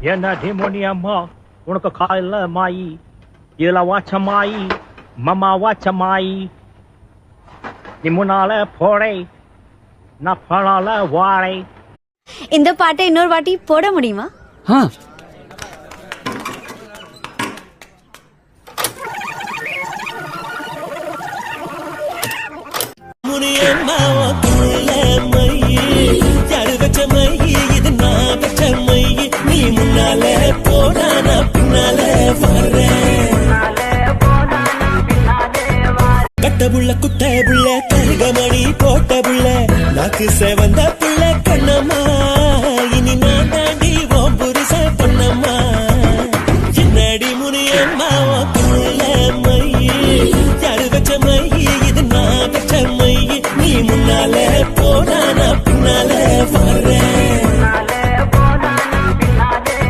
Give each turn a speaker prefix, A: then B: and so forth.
A: என்ன டிமோனி அம்மா உனக்கு காலையில் மாயி இதுல வாச்ச மாயி மம்மா வாச்ச மாயி நீ முன்னால போடை நான் பணால வாழை.
B: இந்த பாட்டை இன்னொரு வாட்டி போட முடியுமா?
C: கட்டபுள்ள குட்டபுள்ள கருகமணி போட்டபுள்ள நாக்கு சேவந்த புள்ள கண்ணம்மா